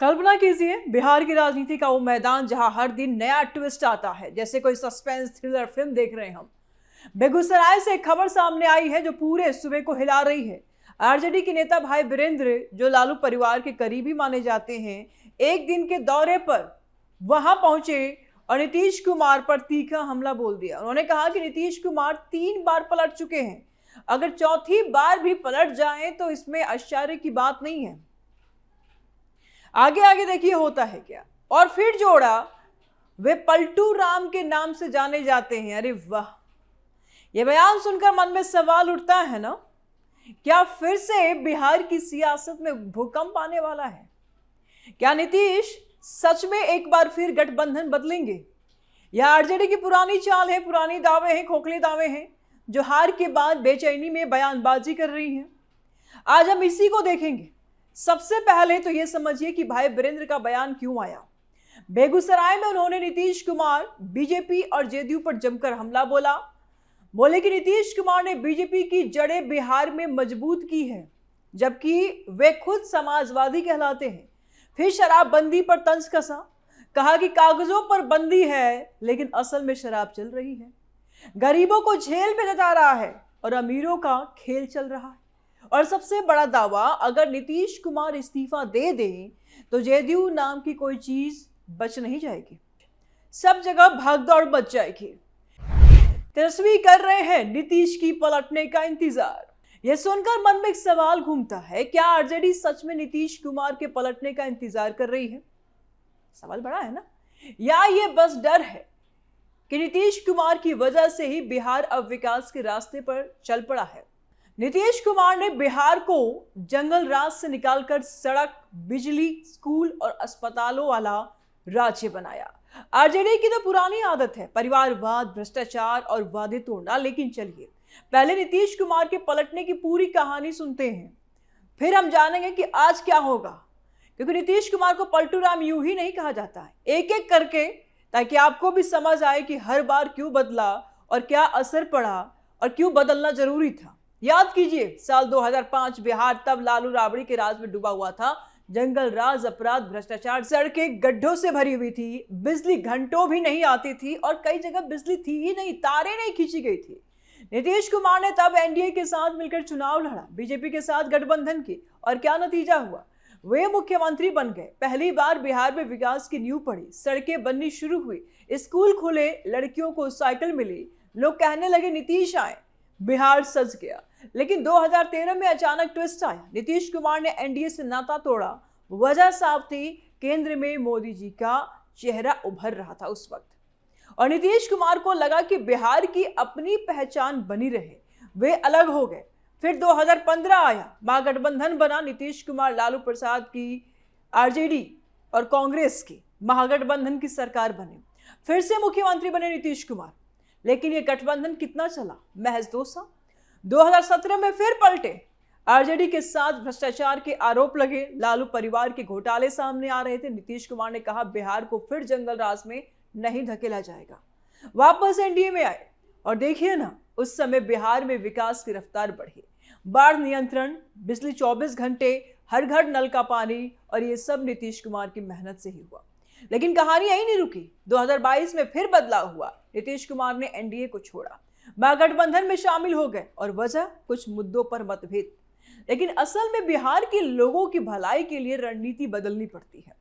कल्पना कीजिए बिहार की राजनीति का वो मैदान जहां हर दिन नया ट्विस्ट आता है, जैसे कोई सस्पेंस थ्रिलर फिल्म देख रहे हैं हम। बेगूसराय से एक खबर सामने आई है जो पूरे सूबे को हिला रही है। आरजेडी के नेता भाई वीरेंद्र, जो लालू परिवार के करीबी माने जाते हैं, एक दिन के दौरे पर वहां पहुंचे और नीतीश कुमार पर तीखा हमला बोल दिया। उन्होंने कहा कि नीतीश कुमार 3 बार पलट चुके हैं, अगर चौथी बार भी पलट जाएं तो इसमें आश्चर्य की बात नहीं है। आगे आगे देखिए होता है क्या। और फिर जोड़ा, वे पलटू राम के नाम से जाने जाते हैं। अरे वाह, यह बयान सुनकर मन में सवाल उठता है ना, क्या फिर से बिहार की सियासत में भूकंप आने वाला है? क्या नीतीश सच में एक बार फिर गठबंधन बदलेंगे, या आरजेडी की पुरानी चाल है, पुरानी दावे हैं, खोखले दावे हैं जो हार के बाद बेचैनी में बयानबाजी कर रही हैं? आज हम इसी को देखेंगे। सबसे पहले तो यह समझिए कि भाई वीरेंद्र का बयान क्यों आया। बेगूसराय में उन्होंने नीतीश कुमार, बीजेपी और जेडीयू पर जमकर हमला बोले कि नीतीश कुमार ने बीजेपी की जड़ें बिहार में मजबूत की है, जबकि वे खुद समाजवादी कहलाते हैं। फिर शराबबंदी पर तंज कसा, कहा कि कागजों पर बंदी है लेकिन असल में शराब चल रही है, गरीबों को जेल में लगा रहा है और अमीरों का खेल चल रहा है। और सबसे बड़ा दावा, अगर नीतीश कुमार इस्तीफा दे दें तो जेडीयू नाम की कोई चीज बच नहीं जाएगी, सब जगह भागदौड़ मच जाएगी। तेजस्वी कर रहे हैं नीतीश की पलटने का इंतजार। यह सुनकर मन में एक सवाल घूमता है, क्या आरजेडी सच में नीतीश कुमार के पलटने का इंतजार कर रही है? सवाल बड़ा है ना। या ये बस डर है कि नीतीश कुमार की वजह से ही बिहार अब विकास के रास्ते पर चल पड़ा है। नीतीश कुमार ने बिहार को जंगल राज से निकालकर सड़क, बिजली, स्कूल और अस्पतालों वाला राज्य बनाया। आरजेडी की तो पुरानी आदत है परिवारवाद, भ्रष्टाचार और वादे तोड़ना। लेकिन चलिए पहले नीतीश कुमार के पलटने की पूरी कहानी सुनते हैं, फिर हम जानेंगे कि आज क्या होगा। क्योंकि नीतीश कुमार को पलटू राम यूं ही नहीं कहा जाता है, एक एक करके, ताकि आपको भी समझ आए कि हर बार क्यों बदला और क्या असर पड़ा और क्यों बदलना जरूरी था। याद कीजिए, साल 2005 बिहार तब लालू राबड़ी के राज में डूबा हुआ था। जंगल राज, अपराध, भ्रष्टाचार, सड़कें गड्ढों से भरी हुई थी, बिजली घंटों भी नहीं आती थी और कई जगह बिजली थी ही नहीं, तारें नहीं खींची गई थी। नीतीश कुमार ने तब एनडीए के साथ मिलकर चुनाव लड़ा, बीजेपी के साथ गठबंधन की, और क्या नतीजा हुआ? वे मुख्यमंत्री बन गए। पहली बार बिहार में विकास की नींव पड़ी, सड़कें बननी शुरू हुई, स्कूल खुले, लड़कियों को साइकिल मिली, लोग कहने लगे नीतीश आए, बिहार सज गया। लेकिन 2013 में अचानक ट्विस्ट आया। नीतीश कुमार ने एनडीए से नाता तोड़ा। वजह साफ थी, केंद्र में मोदी जी का चेहरा उभर रहा था उस वक्त, और नीतीश कुमार को लगा कि बिहार की अपनी पहचान बनी रहे। वे अलग हो गए। फिर 2015 आया, महागठबंधन बना। नीतीश कुमार, लालू प्रसाद की आरजेडी और कांग्रेस की महागठबंधन की सरकार बने। फिर से मुख्यमंत्री बने नीतीश कुमार। लेकिन यह गठबंधन कितना चला? महज 2 साल। 2017 में फिर पलटे। आरजेडी के साथ भ्रष्टाचार के आरोप लगे, लालू परिवार के घोटाले सामने आ रहे थे। नीतीश कुमार ने कहा बिहार को फिर जंगल राज में नहीं धकेला जाएगा। वापस एनडीए में आए और देखिए ना, उस समय बिहार में विकास की रफ्तार बढ़ी। बाढ़ नियंत्रण, बिजली 24 घंटे, हर घर नल का पानी, और ये सब नीतीश कुमार की मेहनत से ही हुआ। लेकिन कहानी यही नहीं रुकी। 2022 में फिर बदलाव हुआ। नीतीश कुमार ने एनडीए को छोड़ा, महागठबंधन में शामिल हो गए, और वजह कुछ मुद्दों पर मतभेद। लेकिन असल में बिहार के लोगों की भलाई के लिए रणनीति बदलनी पड़ती है।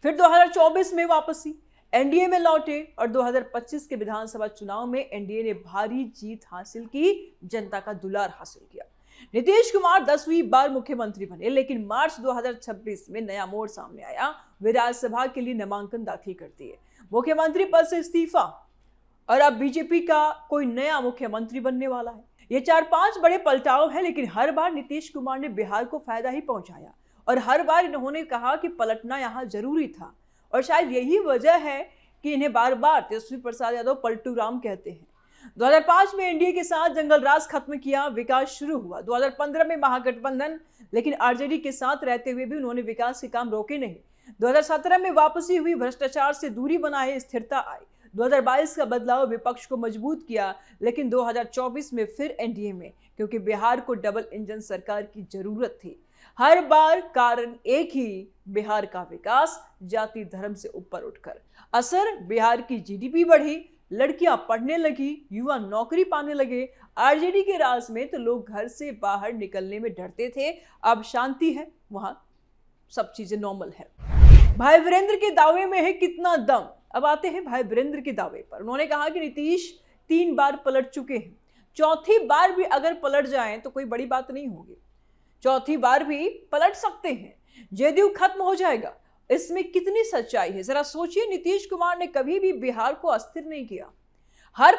फिर 2024 में वापसी, एनडीए में लौटे, और 2025 के विधानसभा चुनाव में एनडीए ने भारी जीत हासिल की, जनता का दुलार हासिल किया। नीतीश कुमार 10वीं बार मुख्यमंत्री बने। लेकिन मार्च 2026 में नया मोड़ सामने आया। वे राज्यसभा के लिए नामांकन दाखिल कर दिए, मुख्यमंत्री पद से इस्तीफा, और अब बीजेपी का कोई नया मुख्यमंत्री बनने वाला है। ये 4-5 बड़े पलटाव है, लेकिन हर बार नीतीश कुमार ने बिहार को फायदा ही पहुंचाया, और हर बार इन्होंने कहा कि पलटना यहां जरूरी था। और शायद यही वजह है कि इन्हें बार बार तेजस्वी प्रसाद यादव पलटू राम कहते हैं। 2005 में एनडीए के साथ जंगल राज खत्म किया, विकास शुरू हुआ। 2015 में महागठबंधन, लेकिन आरजेडी के साथ रहते हुए भी उन्होंने विकास के काम रोके नहीं। 2017 में वापसी हुई, भ्रष्टाचार से दूरी बनाए, स्थिरता आई। 2022 का बदलाव विपक्ष को मजबूत किया। लेकिन 2024 में फिर एनडीए में, क्योंकि बिहार को डबल इंजन सरकार की जरूरत थी। हर बार कारण एक ही, बिहार का विकास जाति धर्म से ऊपर उठकर। असर, बिहार की जीडीपी बढ़ी, लड़कियां पढ़ने लगी, युवा नौकरी पाने लगे। आरजेडी के राज में तो लोग घर से बाहर निकलने में डरते थे, अब शांति है, वहां सब चीजें नॉर्मल है। भाई वीरेंद्र के दावे में है कितना दम। अब आते हैं भाई वीरेंद्र के दावे पर। उन्होंने कहा कि नीतीश 3 बार पलट चुके हैं, चौथी बार भी अगर पलट जाएं तो कोई बड़ी बात नहीं होगी, चौथी बार भी पलट सकते हैं, जेडीयू खत्म हो जाएगा। इसमें कितनी सच्चाई है जरा सोचिए। नीतीश कुमार ने कभी भी बिहार को अस्थिर नहीं किया, हर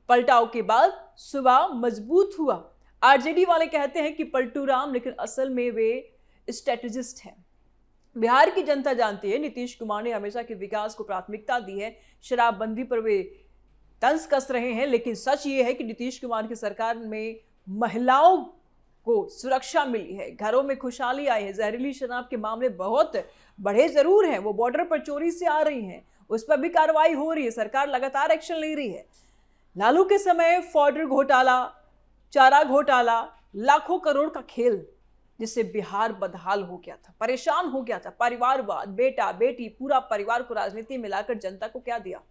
पलटाव के बाद सुबह मजबूत हुआ। आरजेडी वाले कहते हैं कि पलटू राम, लेकिन असल में वे स्ट्रेटेजिस्ट हैं। बिहार की जनता जानती है नीतीश कुमार ने हमेशा के विकास को प्राथमिकता दी है, शराबबंदी पर वे तंज कस रहे हैं, लेकिन सच ये है कि नीतीश कुमार की सरकार में महिलाओं को सुरक्षा मिली है, घरों में खुशहाली आई है। जहरीली शराब के मामले बहुत बढ़े जरूर हैं, वो बॉर्डर पर चोरी से आ रही हैं, उस पर भी कार्रवाई हो रही है, सरकार लगातार एक्शन ले रही है। लालू के समय फॉर्डर घोटाला, चारा घोटाला, लाखों करोड़ का खेल, जिससे बिहार बदहाल हो गया था, परेशान हो गया था। परिवारवाद, बेटा बेटी, पूरा परिवार को राजनीति में लाकर जनता को क्या दिया?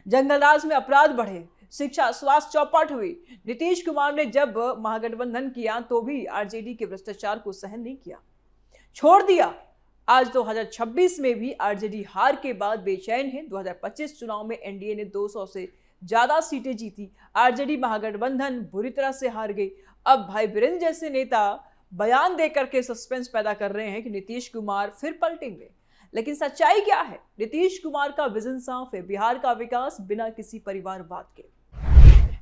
जंगल राज में अपराध बढ़े, शिक्षा स्वास्थ्य चौपट हुई। नीतीश कुमार ने जब महागठबंधन किया तो भी आरजेडी के भ्रष्टाचार को सहन नहीं किया, छोड़ दिया। आज 2026 में भी आरजेडी हार के बाद बेचैन है। 2025 चुनाव में एनडीए ने 200 से ज्यादा सीटें जीती, आरजेडी महागठबंधन बुरी तरह से हार गई। अब भाई वीरेंद्र जैसे नेता बयान देकर के सस्पेंस पैदा कर रहे हैं कि नीतीश कुमार फिर पलटेंगे, लेकिन सच्चाई क्या है? नीतीश कुमार का विजन साफ है, बिहार का विकास बिना किसी परिवारवाद के।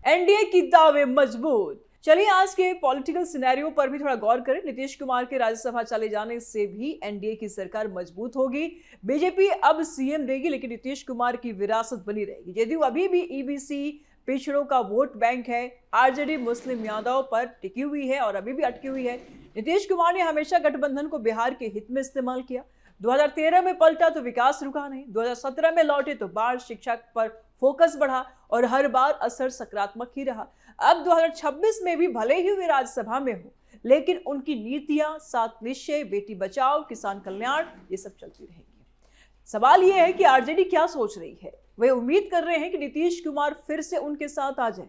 एनडीए की दावे मजबूत। चलिए आज के पॉलिटिकल सिनेरियो पर भी थोड़ा गौर करें। नीतीश कुमार के राज्यसभा चले जाने से भी एनडीए की सरकार मजबूत होगी। बीजेपी अब सीएम देगी, लेकिन नीतीश कुमार की विरासत बनी रहेगी। जेडीयू अभी भी ईबीसी पिछड़ों का वोट बैंक है, आरजेडी मुस्लिम यादव पर टिकी हुई है और अभी भी अटकी हुई है। नीतीश कुमार ने हमेशा गठबंधन को बिहार के हित में इस्तेमाल किया। 2013 में पलटा तो विकास रुका नहीं, 2017 में लौटे तो बाढ़, शिक्षा पर फोकस बढ़ा और हर बार असर सकारात्मक ही रहा। अब 2026 में भी भले ही वे राज्यसभा में हो, लेकिन उनकी नीतियां, 7 निश्चय, बेटी बचाओ, किसान कल्याण, ये सब चलती रहेंगी। सवाल यह है कि आरजेडी क्या सोच रही है। वे उम्मीद कर रहे हैं कि नीतीश कुमार फिर से उनके साथ आ जाए,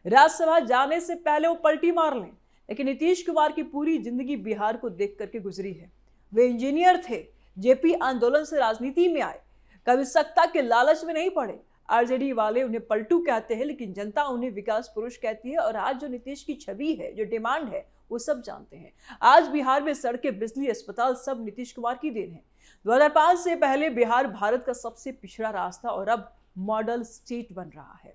राज्यसभा जाने से पहले वो पलटी मार लें। लेकिन नीतीश कुमार की पूरी जिंदगी बिहार को देख करके गुजरी है। वे इंजीनियर थे, जेपी आंदोलन से राजनीति में आए, कभी सत्ता के लालच में नहीं पड़े। आरजेडी वाले उन्हें पलटू कहते हैं, लेकिन जनता उन्हें विकास पुरुष कहती है। और आज जो नीतीश की छवि है, जो डिमांड है, वो सब जानते हैं। आज बिहार में सड़कें, बिजली, अस्पताल सब नीतीश कुमार की देन है। 2005 से पहले बिहार भारत का सबसे पिछड़ा राज्य था और अब मॉडल स्टेट बन रहा है।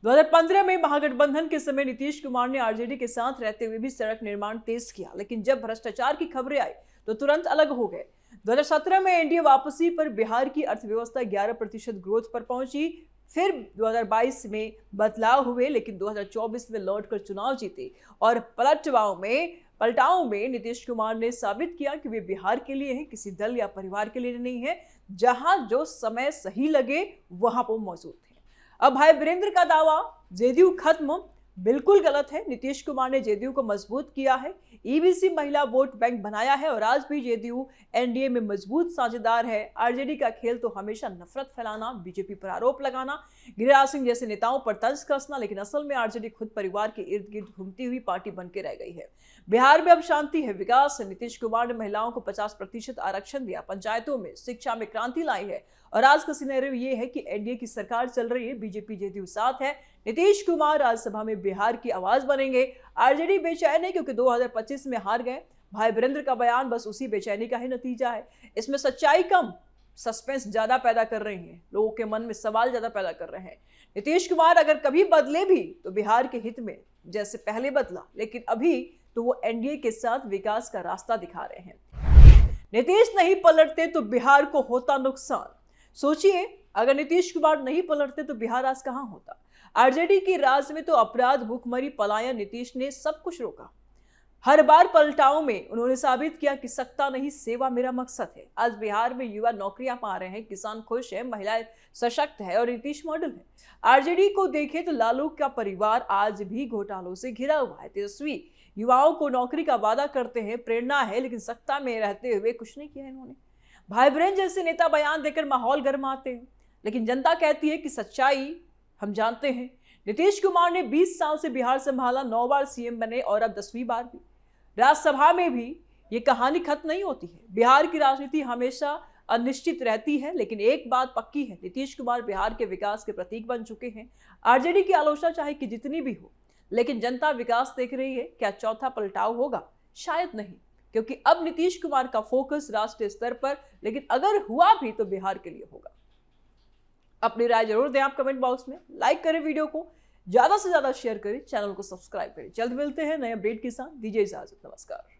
2015 में महागठबंधन के समय नीतीश कुमार ने आरजेडी के साथ रहते हुए भी सड़क निर्माण तेज किया, लेकिन जब भ्रष्टाचार की खबरें आई तो तुरंत अलग हो गए। 2017 में एनडीए वापसी पर बिहार की अर्थव्यवस्था 11% ग्रोथ पर पहुंची। फिर 2022 में बदलाव हुए, लेकिन 2024 में लौटकर चुनाव जीते और पलटाव में नीतीश कुमार ने साबित किया कि वे बिहार के लिए हैं, किसी दल या परिवार के लिए नहीं है। जहां जो समय सही लगे वहां पर मौजूद थे। अब भाई वीरेंद्र का दावा जेडीयू खत्म, बिल्कुल गलत है। नीतीश कुमार ने जेडीयू को मजबूत किया है, ईबीसी महिला वोट बैंक बनाया है और आज भी जेडीयू एनडीए में मजबूत साझेदार है। आरजेडी का खेल तो हमेशा नफरत फैलाना, बीजेपी पर आरोप लगाना, गिरिराज सिंह जैसे नेताओं पर तंज कसना, लेकिन असल में आरजेडी खुद परिवार के इर्द गिर्द घूमती हुई पार्टी बन के रह गई है। बिहार में अब शांति है, विकास है। नीतीश कुमार ने महिलाओं को 50% आरक्षण दिया, पंचायतों में शिक्षा में क्रांति लाई है और आज का सिनेरियो ये है कि एनडीए की सरकार चल रही है, बीजेपी जेडीयू साथ है। नीतीश कुमार राज्यसभा में बिहार की आवाज बनेंगे। आरजेडी बेचैन है क्योंकि 2025 में हार गए। भाई वीरेंद्र का बयान बस उसी बेचैनी का ही नतीजा है। इसमें सच्चाई कम, सस्पेंस ज्यादा पैदा कर रही है, लोगों के मन में सवाल ज्यादा पैदा कर रहे हैं। नीतीश कुमार अगर कभी बदले भी तो बिहार के हित में, जैसे पहले बदला, लेकिन अभी तो वो एनडीए के साथ विकास का रास्ता दिखा रहे हैं। नीतीश नहीं पलटते तो बिहार को होता नुकसान। सोचिए, अगर नीतीश कुमार नहीं पलटते तो बिहार आज कहां होता। आरजेडी की राज में तो अपराध, भूखमरी, पलायन, नीतीश ने सब कुछ रोका। हर बार पलटाव में उन्होंने साबित किया कि सत्ता नहीं, सेवा मेरा मकसद है। आज बिहार में युवा नौकरियां पा रहे हैं, किसान खुश है, महिलाएं सशक्त है और नीतीश मॉडल है। आरजेडी को देखें तो लालू का परिवार आज भी घोटालों से घिरा हुआ है। तेजस्वी युवाओं को नौकरी का वादा करते हैं, प्रेरणा है, लेकिन सत्ता में रहते हुए कुछ नहीं किया इन्होंने। भाई बहन जैसे नेता बयान देकर माहौल गर्माते हैं, लेकिन जनता कहती है कि सच्चाई हम जानते हैं। नीतीश कुमार ने 20 साल से बिहार संभाला, 9 बार सीएम बने और अब 10वीं बार भी। राज्यसभा में भी ये कहानी खत्म नहीं होती है। बिहार की राजनीति हमेशा अनिश्चित रहती है, लेकिन एक बात पक्की है, नीतीश कुमार बिहार के विकास के प्रतीक बन चुके हैं। आरजेडी की आलोचना चाहे कि जितनी भी हो, लेकिन जनता विकास देख रही है। क्या चौथा पलटाव होगा? शायद नहीं, क्योंकि अब नीतीश कुमार का फोकस राष्ट्रीय स्तर पर, लेकिन अगर हुआ भी तो बिहार के लिए होगा। अपनी राय जरूर दें आप कमेंट बॉक्स में। लाइक करें वीडियो को, ज्यादा से ज्यादा शेयर करें, चैनल को सब्सक्राइब करें। जल्द मिलते हैं नए अपडेट के साथ। दीजिए इजाजत, नमस्कार।